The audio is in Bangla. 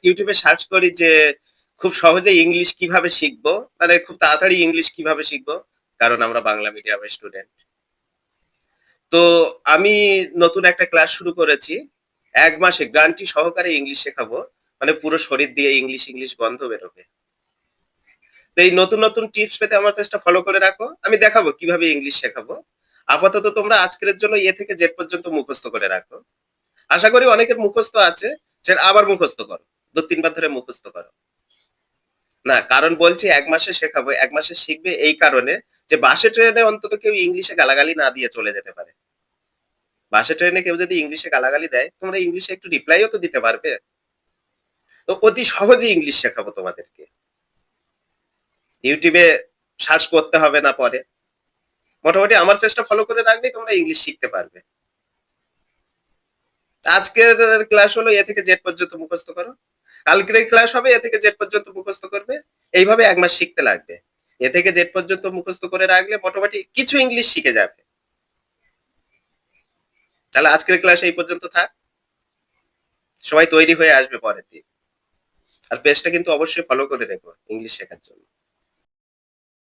ইউটিউবে সার্চ করি যে খুব সহজে ইংলিশ কিভাবে শিখবো, মানে খুব তাড়াতাড়ি ইংলিশ কিভাবে শিখবো, কারণ আমরা বাংলা মিডিয়ামের স্টুডেন্ট। তো আমি নতুন একটা ক্লাস শুরু করেছি। ১ মাসে গ্যারান্টি সহকারে ইংলিশ শেখাবো। মানে পুরো শরীর দিয়ে ইংলিশ গন্ধ বেরোবে। তো এই নতুন টিপস পেতে আমার পেজটা ফলো করে রাখো। আমি দেখাবো কিভাবে ইংলিশ শেখাবো। আপাতত তোমরা আজকের জন্য এ থেকে জেড পর্যন্ত মুখস্থ করে রাখো। আশা করি অনেকের মুখস্থ আছে, সেটা আবার মুখস্থ করো। ২-৩ বার ধরে মুখস্থ করো। না, কারণ বলছি ১ মাসে শেখাবো, ১ মাসে শিখবে এই কারণে যে বাসে ট্রেনে অন্তত কেউ ইংলিশে গালাগালি না দিয়ে চলে যেতে পারে। বাসে ট্রেনে কেউ যদি ইংলিশে গালাগালি দেয়, তোমরা ইংলিশে একটু রিপ্লাইও তো দিতে পারবে। তো অতি সহজেই ইংলিশ শেখাবো তোমাদেরকে। YouTube এ সার্চ করতে হবে না পরে। মোটামুটি আমার পেজটা ফলো করে রাখলেই তোমরা ইংলিশ শিখতে পারবে। আজকের ক্লাস হলো এ থেকে জেড পর্যন্ত মুখস্থ করো। কালকের ক্লাস হবে এ থেকে জেড পর্যন্ত মুখস্থ করবে। এইভাবে ১ মাস শিখতে লাগবে। এ থেকে জেড পর্যন্ত মুখস্থ করে রাখলে মোটামুটি কিছু ইংলিশ শিখে যাবে। তাহলে আজকের ক্লাস এই পর্যন্ত থাক। সবাই তৈরি হয়ে আসবে পরের দিন। আর পেজটা কিন্তু অবশ্যই ফলো করে রেখো ইংলিশ শেখার জন্য।